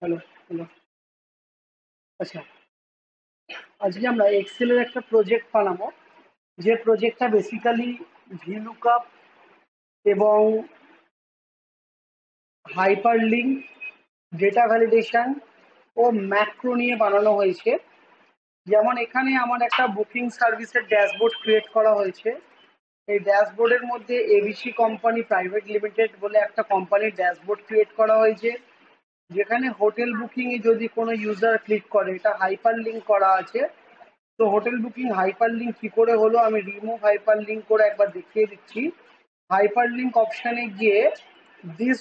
Hello, hello. আচ্ছা, আজকে আমরা এক্সেলের একটা প্রজেক্ট বানাবো। যে প্রজেক্টটা বেসিক্যালি ভিলুকআপ এবং হাইপারলিঙ্ক, ডেটা ভ্যালিডেশন ও ম্যাক্রো নিয়ে বানানো হয়েছে। যেমন এখানে আমার একটা বুকিং সার্ভিসের ড্যাশবোর্ড ক্রিয়েট করা হয়েছে। এই ড্যাশবোর্ডের মধ্যে এবিসি কোম্পানি প্রাইভেট লিমিটেড বলে একটা কোম্পানির ড্যাশবোর্ড ক্রিয়েট করা হয়েছে, যেখানে হোটেল বুকিং এ যদি কোনো ইউজার ক্লিক করে, এটা হাইপার লিঙ্ক করা আছে। তো হোটেল বুকিং হাইপার লিঙ্ক কি করে হলো, আমি রিমুভ হাইপার লিঙ্ক করে একবার দেখিয়ে দিচ্ছি। হাইপার লিঙ্ক অপশানে গিয়ে দিস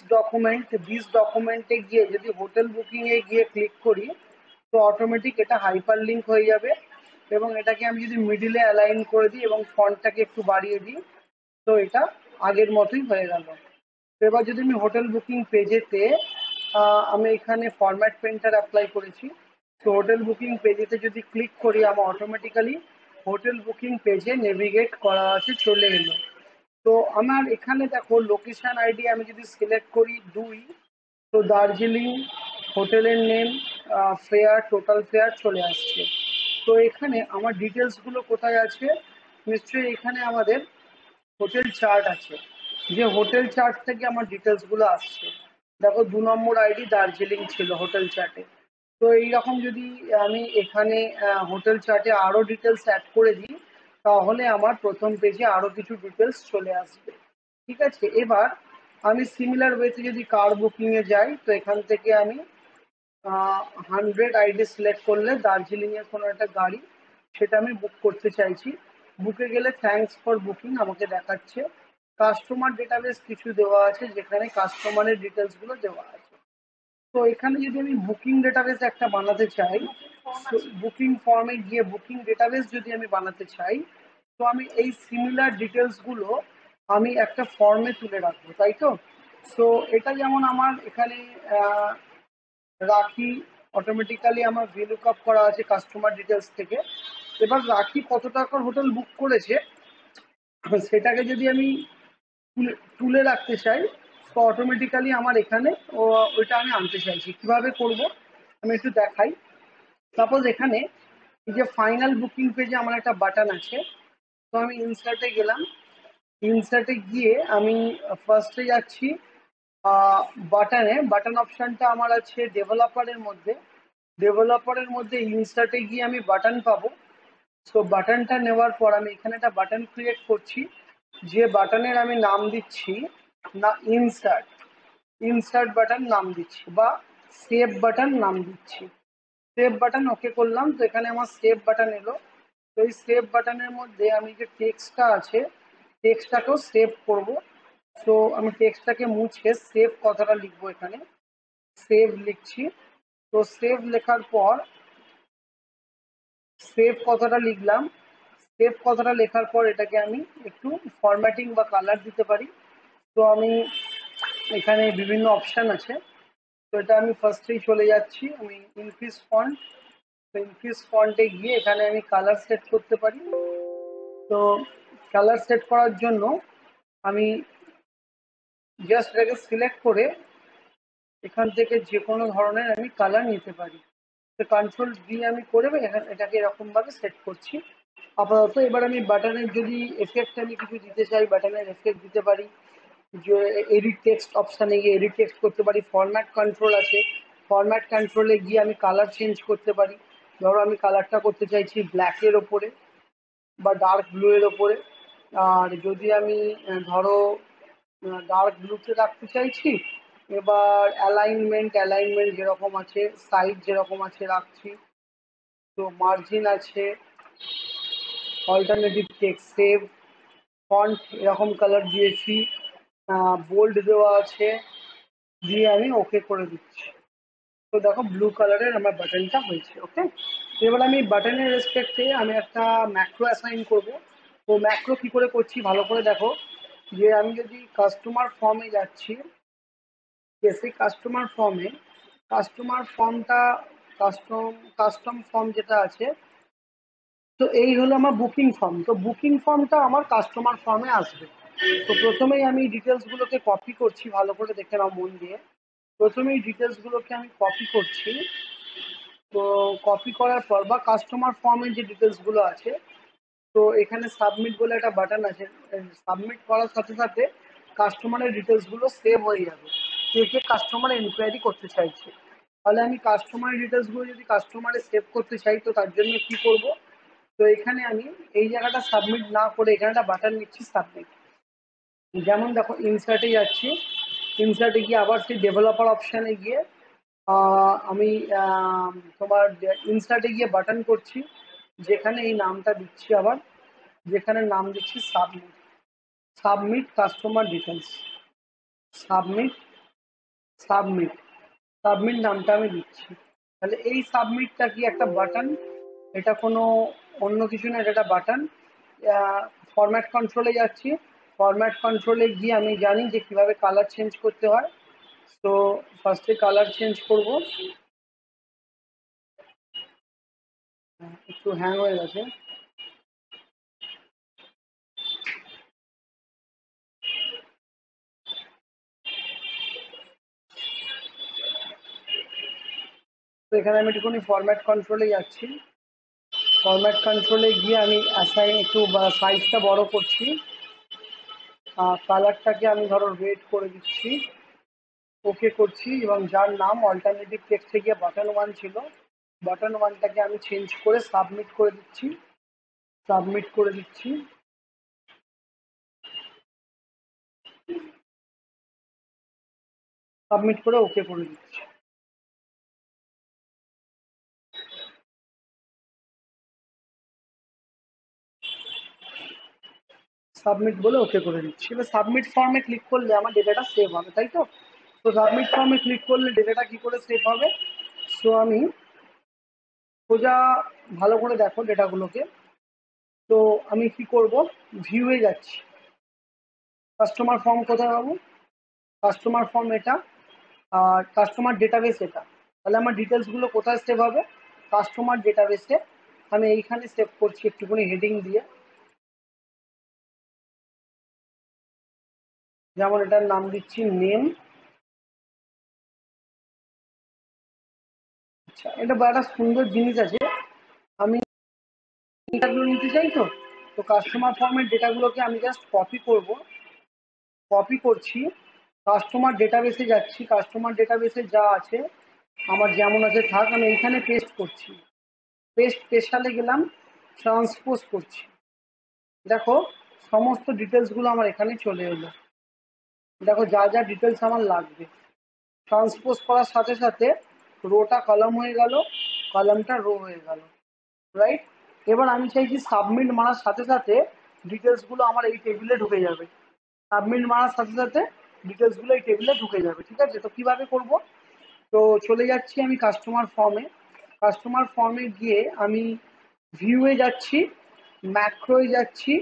ডকুমেন্টে গিয়ে যদি হোটেল বুকিং এ গিয়ে ক্লিক করি, তো অটোমেটিক এটা হাইপার লিঙ্ক হয়ে যাবে। এবং এটাকে আমি যদি মিডিলে অ্যালাইন করে দিই এবং ফন্টটাকে একটু বাড়িয়ে দিই, তো এটা আগের মতোই হয়ে গেল। তো এবার যদি আমি হোটেল বুকিং পেজেতে আমি এখানে ফরম্যাট পেন্টার অ্যাপ্লাই করেছি। তো হোটেল বুকিং পেজেতে যদি ক্লিক করি, আমার অটোমেটিক্যালি হোটেল বুকিং পেজে নেভিগেট করা আছে, চলে এলো। তো আমার এখানে দেখো লোকেশন আইডি আমি যদি সিলেক্ট করি 2, তো দার্জিলিং, হোটেলের নেম, ফেয়ার, টোটাল ফেয়ার চলে আসছে। তো এখানে আমার ডিটেলসগুলো কোথায় আছে? নিশ্চয়ই এখানে আমাদের হোটেল চার্ট আছে, যে হোটেল চার্ট থেকে আমার ডিটেলসগুলো আসছে। দেখো 2 নম্বর আইডি দার্জিলিং ছিল হোটেল চার্টে। তো এইরকম যদি আমি এখানে হোটেল চার্টে আরো ডিটেলস অ্যাড করে দিই, তাহলে আমার প্রথম পেজে আরো কিছু ডিটেলস চলে আসবে। ঠিক আছে, এবার আমি সিমিলার ওয়েতে যদি কার বুকিং এ যাই, তো এখান থেকে আমি 100 আইডি সিলেক্ট করলে দার্জিলিং এর কোনো একটা গাড়ি, সেটা আমি বুক করতে চাইছি। বুকে গেলে থ্যাঙ্কস ফর বুকিং আমাকে দেখাচ্ছে। কাস্টমার ডেটাবেস কিছু দেওয়া আছে, যেখানে কাস্টমারের ডিটেলস গুলো দেওয়া আছে। তো এখানে যদি আমি বুকিং ডেটাবেস একটা বানাতে চাই, বুকিং ফর্মে গিয়ে বুকিং ডেটাবেস যদি আমি বানাতে চাই, তো আমি এই সিমিলার ডিটেলস গুলো আমি একটা ফর্মে তুলে রাখবো, তাই তো? তো এটা যেমন আমার এখানে আহ, রাখি, অটোমেটিক্যালি আমার ভ্যালু আপ করা আছে কাস্টমার ডিটেলস থেকে। এবার রাখি কত টাকার হোটেল বুক করেছে, সেটাকে যদি আমি তুলে তুলে রাখতে চাই, তো অটোমেটিক্যালি আমার এখানে ওইটা আমি আনতে চাইছি। কিভাবে করব আমি একটু দেখাই। সাপোজ এখানে এই যে ফাইনাল বুকিং পেজে আমার একটা বাটন আছে, তো আমি ইনসার্টে গেলাম। ইনসার্টে গিয়ে আমি ফার্স্টে যাচ্ছি বাটনে। বাটন অপশনটা আমার আছে ডেভেলপারের মধ্যে। ডেভেলপারের মধ্যে ইনসার্টে গিয়ে আমি বাটন পাবো। সো বাটনটা নেওয়ার পর আমি এখানে একটা বাটন ক্রিয়েট করছি, যে বাটনের আমি নাম দিচ্ছি না ইনসার্ট, ইনসার্ট বাটন নাম দিচ্ছি, বা সেভ বাটন নাম দিচ্ছি। সেভ বাটন ওকে করলাম, তো এখানে আমার সেভ বাটন এলো। তো এই সেভ বাটনের মধ্যে আমি যে টেক্সটটা আছে, টেক্সটটাকেও সেভ করব। তো আমি টেক্সটটাকে মুছে সেভ কথাটা লিখবো এখানে। সেভ লিখছি। তো সেভ লেখার পর সেভ কথাটা লিখলাম। সেভ কথাটা লেখার পর এটাকে আমি একটু ফরম্যাটিং বা কালার দিতে পারি। তো আমি এখানে বিভিন্ন অপশান আছে, তো এটা আমি ফার্স্টেই চলে যাচ্ছি, আমি ইনক্রিজ ফন্ট। তো ইনক্রিজ ফন্টে গিয়ে এখানে আমি কালার সেট করতে পারি। তো কালার সেট করার জন্য আমি জাস্ট এটাকে সিলেক্ট করে এখান থেকে যে কোনো ধরনের আমি কালার নিতে পারি। তো কন্ট্রোল ভি আমি করে এটাকে এরকম ভাবে সেট করছি আপাতত। এবার আমি বাটনের যদি এফেক্ট আমি কিছু দিতে চাই, বাটনের এফেক্ট দিতে পারি। যে এডিট টেক্সট অপশানে গিয়ে এডিট টেক্সট করতে পারি। ফরম্যাট কন্ট্রোল আছে, ফরম্যাট কন্ট্রোলে গিয়ে আমি কালার চেঞ্জ করতে পারি। ধরো আমি কালারটা করতে চাইছি ব্ল্যাকের ওপরে বা ডার্ক ব্লু এর ওপরে। আর যদি আমি ধরো ডার্ক ব্লুতে রাখতে চাইছি, এবার অ্যালাইনমেন্ট যেরকম আছে, সাইজ যেরকম আছে রাখছি। তো মার্জিন আছে, অল্টারনেটিভ টেক্সট সেভ, ফন্ট এরকম কালার দিয়েছি, বোল্ড দেওয়া আছে, দিয়ে আমি ওকে করে দিচ্ছি। তো দেখো ব্লু কালারের আমার বাটনটা হয়েছে। ওকে, এবার আমি বাটনের রেসপেক্টে আমি একটা ম্যাক্রো অ্যাসাইন করব। তো ম্যাক্রো কি করে করছি ভালো করে দেখো। যে আমি যদি কাস্টমার ফর্মে যাচ্ছি, সেই কাস্টমার ফর্মটা, কাস্টম কাস্টম ফর্ম যেটা আছে, তো এই হলো আমার বুকিং ফর্ম। তো বুকিং ফর্মটা আমার কাস্টমার ফর্মে আসবে। তো প্রথমেই আমি ডিটেলস গুলোকে কপি করছি, ভালো করে দেখে নাও মন দিয়ে। প্রথমে এই ডিটেলসগুলোকে আমি কপি করছি। তো কপি করার পর বা কাস্টমার ফর্মের যে ডিটেলসগুলো আছে, তো এখানে সাবমিট বলে একটা বাটন আছে। সাবমিট করার সাথে সাথে কাস্টমারের ডিটেলসগুলো সেভ হয়ে যাবে। কে কে কাস্টমার এনকোয়ারি করতে চাইছে, তাহলে আমি কাস্টমারের ডিটেলসগুলো যদি কাস্টমারে সেভ করতে চাই, তো তার জন্য কি করব? তো এখানে আমি এই জায়গাটা সাবমিট না করে এখানে একটা বাটন নিচ্ছি সাবমিট। যেমন দেখো ইনসার্টে যাচ্ছি, ইনসার্টে গিয়ে আবার সেই ডেভেলপার অপশানে গিয়ে আমি তোমার ইনসার্টে গিয়ে বাটন করছি, যেখানে এই নামটা দিচ্ছি আবার, যেখানে নাম দিচ্ছি submit. Submit customer details, submit, submit, submit নামটা আমি দিচ্ছি। তাহলে এই সাবমিটটা কি একটা বাটন, এটা কোনো অন্য কিছু না, এটা একটা বাটন। ফরম্যাট কন্ট্রোলে যাচ্ছি, ফরম্যাট কন্ট্রোলে গিয়ে আমি জানি যে কিভাবে কালার চেঞ্জ করতে হয়। তো ফার্স্টে কালার চেঞ্জ করব। একটু হ্যাং হয়ে গেছে। তো এখানে আমি একটুখানি ফরম্যাট কন্ট্রোলে যাচ্ছি, ফরম্যাট কন্ট্রোলে গিয়ে আমি অ্যাসাইন একটু সাইজটা বড় করছি। কালারটাকে আমি ধরো রেড করে দিচ্ছি, ওকে করছি, এবং যার নাম অল্টারনেটিভ টেক্সটে গিয়ে বাটন ওয়ান ছিল, বাটন ওয়ানটাকে আমি চেঞ্জ করে সাবমিট করে দিচ্ছি, সাবমিট করে দিচ্ছি। সাবমিট করে ওকে করে দিচ্ছি। সাবমিট বলে ওকে করে দিচ্ছি। এবার সাবমিট ফর্মে ক্লিক করলে আমার ডেটাটা সেভ হবে, তাই তো? তো সাবমিট ফর্মে ক্লিক করলে ডেটাটা কি করে সেভ হবে? সো আমি সোজা ভালো করে দেখো ডেটাগুলোকে। তো আমি কি করব, ভিউয়ে যাচ্ছি। কাস্টমার ফর্ম কোথায় পাবো? কাস্টমার ফর্ম এটা, আর কাস্টমার ডেটাবেস এটা। তাহলে আমার ডিটেলসগুলো কোথায় সেভ হবে? কাস্টমার ডেটাবেসে। আমি এইখানে সেভ করছি একটুখানি হেডিং দিয়ে, যেমন এটার নাম দিচ্ছি নেম। আচ্ছা, এটা একটা সুন্দর জিনিস আছে। আমি ডেটাগুলো নিতে চাই, তো তো কাস্টমার ফর্মের ডেটাগুলোকে আমি জাস্ট কপি করব, কপি করছি, কাস্টমার ডেটাবেসে যাচ্ছি, কাস্টমার ডেটাবেসে যা আছে আমার যেমন আছে থাক, আমি এইখানে পেস্ট করছি, পেস্ট স্পেশালে গেলাম, ট্রান্সপোজ করছি। দেখো সমস্ত ডিটেলসগুলো আমার এখানে চলে এলো। দেখো যা যা ডিটেলস আমার লাগবে, ট্রান্সপোজ করার সাথে সাথে রোটা কলাম হয়ে গেল, কলামটা রো হয়ে গেল, রাইট? এবার আমি চাইছি সাবমিট মারার সাথে সাথে ডিটেলসগুলো আমার এই টেবিলে ঢুকে যাবে। সাবমিট মারার সাথে সাথে ডিটেলসগুলো এই টেবিলে ঢুকে যাবে, ঠিক আছে? তো কিভাবে করব? তো চলে যাচ্ছি আমি কাস্টমার ফর্মে, কাস্টমার ফর্মে গিয়ে আমি ভিউয়ে যাচ্ছি, ম্যাক্রোয় যাচ্ছি,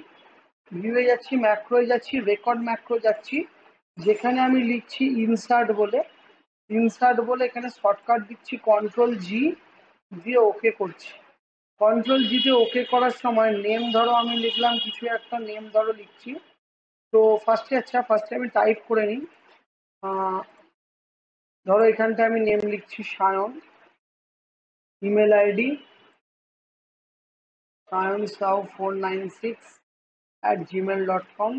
ভিউয়ে যাচ্ছি, ম্যাক্রোয় যাচ্ছি, রেকর্ড ম্যাক্রো যাচ্ছি, যেখানে আমি লিখছি ইনসার্ট বলে, ইনসার্ট বলে এখানে শর্টকাট দিচ্ছি কন্ট্রোল জি, দিয়ে ওকে করছি। কন্ট্রোল জি দিয়ে ওকে করার সময় নেম ধরো আমি লিখলাম কিছু একটা, নেম ধরো লিখছি। তো ফার্স্টে আমি টাইপ করে নিই। ধরো এখানটায় আমি নেম লিখছি Sayan, email ID Sayan Sau 496@gmail.com।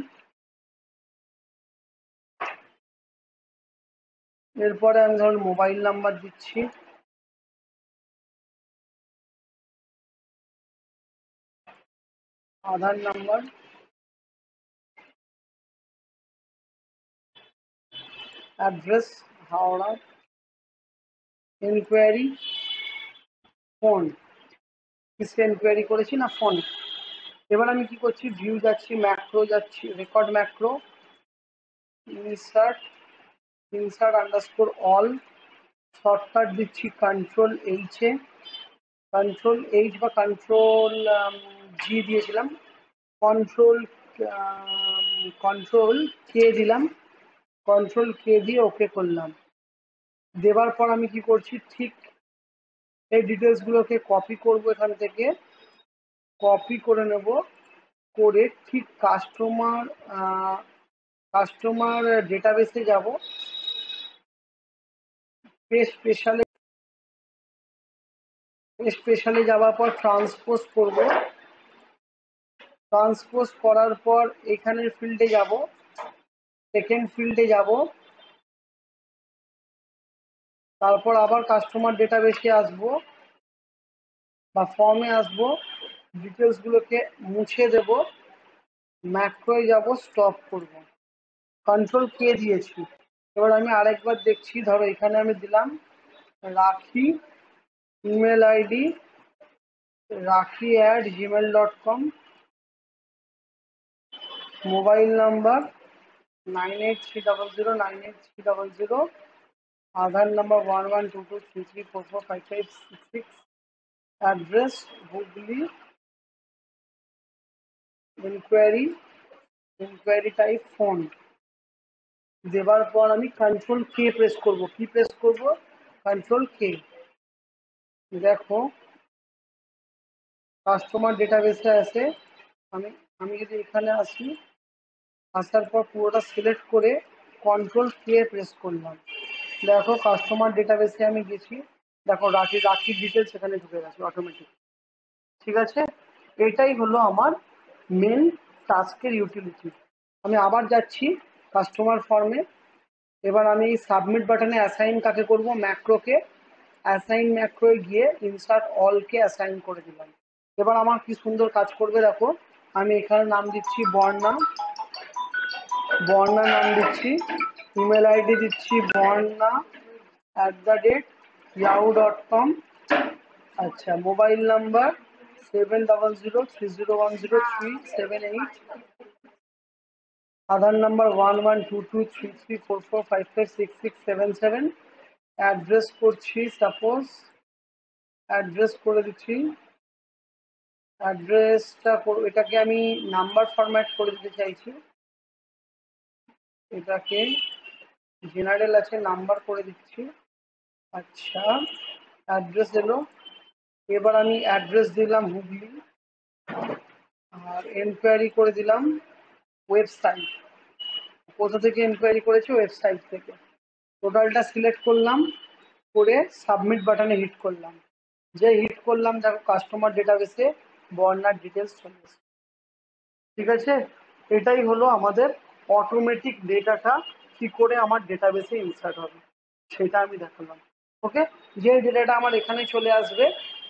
এরপরে আমি ধরুন মোবাইল নাম্বার দিচ্ছি, Aadhaar number, address Howrah, enquiry phone, কিসে এনকোয়ারি করেছি না ফোন। এবার আমি কি করছি, ভিউ যাচ্ছি, ম্যাক্রো যাচ্ছি, record macro, insert, insert underscore all, shortcut দিচ্ছি কন্ট্রোল এইচে, কন্ট্রোল এইচ বা কন্ট্রোল জি দিয়েছিলাম, কন্ট্রোল কন্ট্রোল কে দিলাম, কন্ট্রোল কে দিয়ে ওকে করলাম। দেওয়ার পর আমি কি করছি, ঠিক এই ডিটেলসগুলোকে কপি করব, এখান থেকে কপি করে নেব, করে ঠিক কাস্টমার ডেটাবেসে যাব, স্পেশালে যাওয়ার পর ট্রান্সপোজ করব। ট্রান্সপোজ করার পর এখানের ফিল্ডে যাব, সেকেন্ড ফিল্ডে যাব, তারপর আবার কাস্টমার ডেটাবেসে আসব বা ফর্মে আসব, ডিটেলসগুলোকে মুছে দেব, ম্যাক্রোয় যাব, স্টপ করব, কন্ট্রোল কে দিয়েছি। এবার আমি আরেকবার দেখছি, ধরো এখানে আমি দিলাম Rakhi email ID rakhi@gmail.com, mobile number 9830098300, Aadhaar number 112233445566, address Hooghly, enquiry type phone. দেবার পর আমি কন্ট্রোল কে প্রেস করব। কি প্রেস করব? Control K. দেখো কাস্টমার ডেটাবেসে আছে, আমি আমি যদি এখানে আসি, আসার পর পুরোটা সিলেক্ট করে কন্ট্রোল কে প্রেস করলাম। দেখো কাস্টমার ডেটাবেসে আমি গেছি, দেখো রাখির ডিটেলস এখানে ঢুকে গেছে অটোমেটিক। ঠিক আছে, এটাই হলো আমার মেন টাস্কের ইউটিলিটি। আমি আবার যাচ্ছি কাস্টমার ফর্মে। এবার আমি এই সাবমিট বাটনে অ্যাসাইন কাকে করব? ম্যাক্রোকে। অ্যাসাইন ম্যাক্রোয় গিয়ে ইনসার্ট অলকে অ্যাসাইন করে দিলাম। এবার আমার কি সুন্দর কাজ করবে দেখো, আমি এখানে নাম দিচ্ছি বর্ণা, নাম দিচ্ছি, ইমেল আইডি দিচ্ছি borna@yahoo.com। আচ্ছা, মোবাইল নাম্বার 7003010378, আধার নাম্বার 11223344556677, অ্যাড্রেস করছি সাপোজ, অ্যাড্রেস করে দিচ্ছি, এটাকে আমি নাম্বার ফরম্যাট করে দিতে চাইছি, এটাকে জেনারেল আছে নাম্বার করে দিচ্ছি। আচ্ছা, অ্যাড্রেস এলো। এবার আমি অ্যাড্রেস দিলাম হুগলি, আর এনকোয়ারি করে দিলাম ওয়েবসাইট। কোথা থেকে এনকোয়ারি করেছি? ওয়েবসাইট থেকে। টোটালটা সিলেক্ট করলাম, করে সাবমিট বাটনে হিট করলাম। যে হিট করলাম দেখো কাস্টমার ডেটাবেসে বর্ণার ডিটেলস চলে এসেছে। ঠিক আছে, এটাই হলো আমাদের অটোমেটিক ডেটাটা কি করে আমার ডেটাবেসে ইনসার্ট হবে সেটা আমি দেখালাম। ওকে, যে ডেটাটা আমার এখানে চলে আসবে,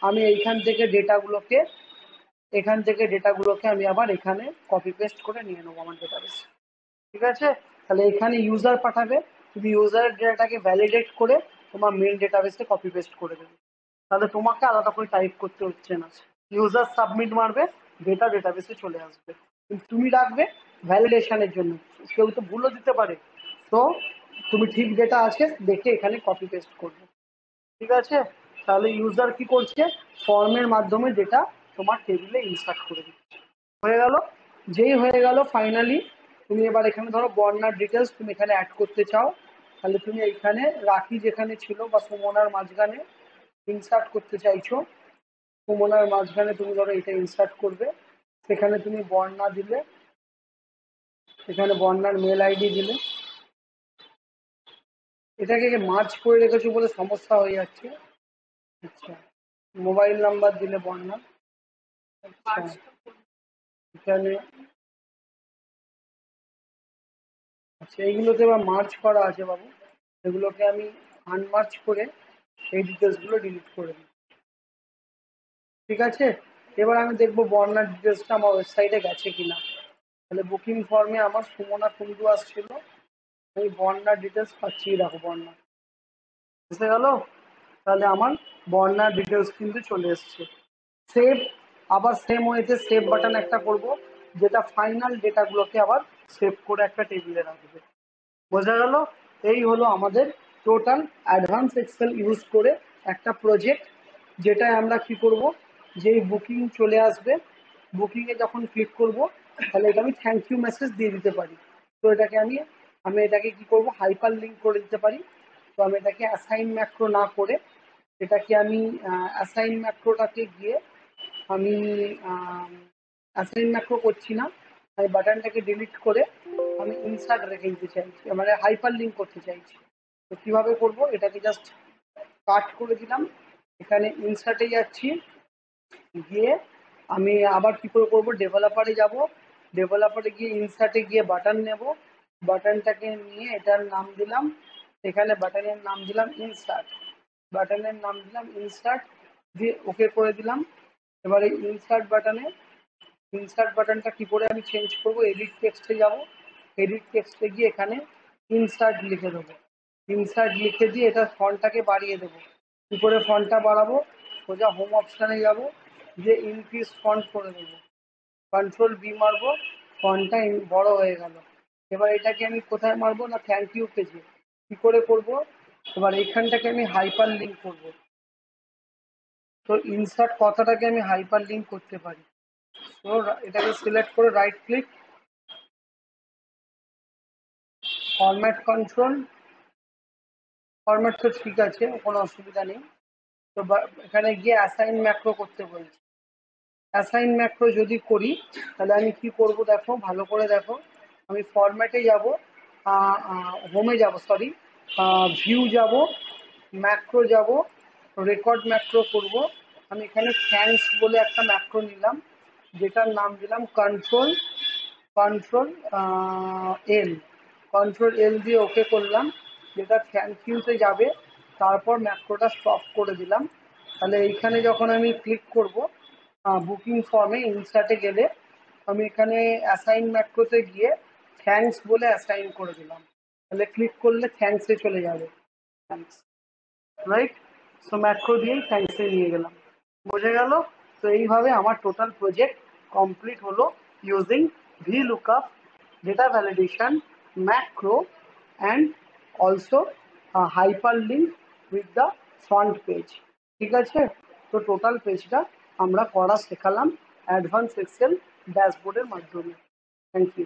আমি এখান থেকে ডেটাগুলোকে আমি আবার এখানে কপি পেস্ট করে নিয়ে নেবো আমার ডেটাবেসে। ঠিক আছে, তাহলে এখানে ইউজার পাঠাবে, তুমি ইউজারের ডেটাটাকে ভ্যালিডেট করে তোমার মেন ডেটাবেসে কপি পেস্ট করে দেবে। তাহলে তোমাকে আলাদা করে টাইপ করতে হচ্ছে না। ইউজার সাবমিট মারবে, ডেটাবেসে চলে আসবে, কিন্তু তুমি রাখবে ভ্যালিডেশনের জন্য। কেউ তো ভুলও দিতে পারে, তো তুমি ঠিক ডেটা আছে দেখে এখানে কপি পেস্ট করবে। ঠিক আছে, তাহলে ইউজার কি করছে? ফর্মের মাধ্যমে ডেটা তোমার টেবিলে ইনসার্ট করে দিচ্ছে। হয়ে গেল। যেই হয়ে গেল ফাইনালি, তুমি এবার এখানে ধরো বর্ণার ডিটেলস তুমি এখানে অ্যাড করতে চাও, তাহলে তুমি এইখানে রাখি যেখানে ছিল বা সুমনার মাঝখানে ইনসার্ট করতে চাইছো, সুমনার মাঝখানে তুমি ধরো এটা ইনসার্ট করবে, সেখানে তুমি বর্ণা দিলে, এখানে বর্ণার মেল আইডি দিলে। এটাকে মার্চ করে রেখেছো বলে সমস্যা হয়ে যাচ্ছে। আচ্ছা, মোবাইল নাম্বার দিলে বর্ণা। আচ্ছা, এখানে আচ্ছা, এইগুলোকে এবার মার্চ করা আছে বাবু, এগুলোকে আমি আনমার্চ করে এই ডিটেলসগুলো ডিলিট করে দিই। ঠিক আছে, এবার আমি দেখবো বর্ণার ডিটেলসটা আমার ওয়েবসাইটে গেছে কিনা। তাহলে বুকিং ফর্মে আমার সুমনা কুন্ডু আসছিল, এই বর্ণার ডিটেলস পাচ্ছি, দেখো বর্ণা এসে গেল। তাহলে আমার বর্ণার ডিটেলস কিন্তু চলে এসছে। সেভ, আবার সেম ওয়েতে সেভ বাটন একটা করব, যেটা ফাইনাল ডেটাগুলোকে আবার সেভ করে একটা টেবিলে রাখবে। বোঝা গেল? এই হলো আমাদের টোটাল অ্যাডভান্স এক্সেল ইউজ করে একটা প্রজেক্ট, যেটায় আমরা কি করব, যেই বুকিং চলে আসবে, বুকিংয়ে যখন ক্লিক করব, তাহলে এটা আমি থ্যাংক ইউ মেসেজ দিয়ে দিতে পারি। তো এটাকে আমি এটাকে কি করব, হাইপার লিঙ্ক করে দিতে পারি। তো আমি এটাকে অ্যাসাইন ম্যাক্রো না করে, এটাকে আমি অ্যাসাইন ম্যাক্রোটাকে গিয়ে আমি অ্যাসাইন ম্যাক্রো করছি না, আমি বাটনটাকে ডিলিট করে আমি ইনসার্ট রেখে দিতে চাইছি, মানে হাইপার লিঙ্ক করতে চাইছি। তো কিভাবে করব, এটাকে জাস্ট কাট করে দিলাম। এখানে ইনসার্টে যাচ্ছি, গিয়ে আমি আবার কি করে করবো, ডেভেলপারে যাব, ডেভেলপারে গিয়ে ইনসার্টে গিয়ে বাটন নেব, বাটনটাকে নিয়ে এটার নাম দিলাম, এখানে বাটনের নাম দিলাম ইনসার্ট, বাটনের নাম দিলাম ইনসার্ট, দিয়ে ওকে করে দিলাম। এবারে ইনসার্ট বাটনটা কি করে আমি চেঞ্জ করব, এডিট টেক্সটে যাব, এডিট টেক্সটে গিয়ে এখানে ইনসার্ট লিখে দেবো, ইনসার্ট লিখে দিয়ে এটা ফন্টটাকে বাড়িয়ে দেবো। কি করে ফন্টটা বাড়াবো, সোজা হোম অপশানে যাব, যে ইনক্রিজ ফন্ট করে দেবো, কন্ট্রোল বি মারবো, ফন্টটা বড় হয়ে গেল। এবার এটাকে আমি কোথায় মারবো না থ্যাংক ইউ পেজে। কি করে করব, এবার এইখানটাকে আমি হাইপার লিঙ্ক করবো। তো ইনসার্ট কথাটাকে আমি হাইপার লিঙ্ক করতে পারি। তো এটাকে সিলেক্ট করে right click, format control, format তো ঠিক আছে, কোনো অসুবিধা নেই। তো এখানে গিয়ে অ্যাসাইন ম্যাক্রো করতে বলছি। অ্যাসাইন ম্যাক্রো যদি করি তাহলে আমি কি করব দেখো, ভালো করে দেখো। আমি ফরম্যাটে যাব, হোমে যাব, সরি, ভিউ যাব, ম্যাক্রো যাব, রেকর্ড ম্যাক্রো করব। আমি এখানে থ্যাঙ্কস বলে একটা ম্যাক্রো নিলাম, যেটার নাম দিলাম কন্ট্রোল, কন্ট্রোল এল, কন্ট্রোল এল দিয়ে ওকে করলাম, যেটা থ্যাংক ইউতে যাবে। তারপর ম্যাক্রোটা স্টপ করে দিলাম। তাহলে এইখানে যখন আমি ক্লিক করব বুকিং ফর্মে ইনসার্টে গেলে, আমি এখানে অ্যাসাইন ম্যাক্রোতে গিয়ে থ্যাঙ্কস বলে অ্যাসাইন করে দিলাম। তাহলে ক্লিক করলে থ্যাঙ্কসে চলে যাবে, থ্যাঙ্কস, রাইট। সো ম্যাক্রো দিয়েই থ্যাঙ্কসে নিয়ে গেলাম, বোঝা গেল। তো এইভাবে আমার টোটাল প্রজেক্ট কমপ্লিট হলো using VLOOKUP, data validation, macro and also hyperlink with the front page. ঠিক আছে, তো টোটাল পেজটা আমরা করা শেখালাম অ্যাডভান্স এক্সেল ড্যাশবোর্ডের মাধ্যমে। Thank you.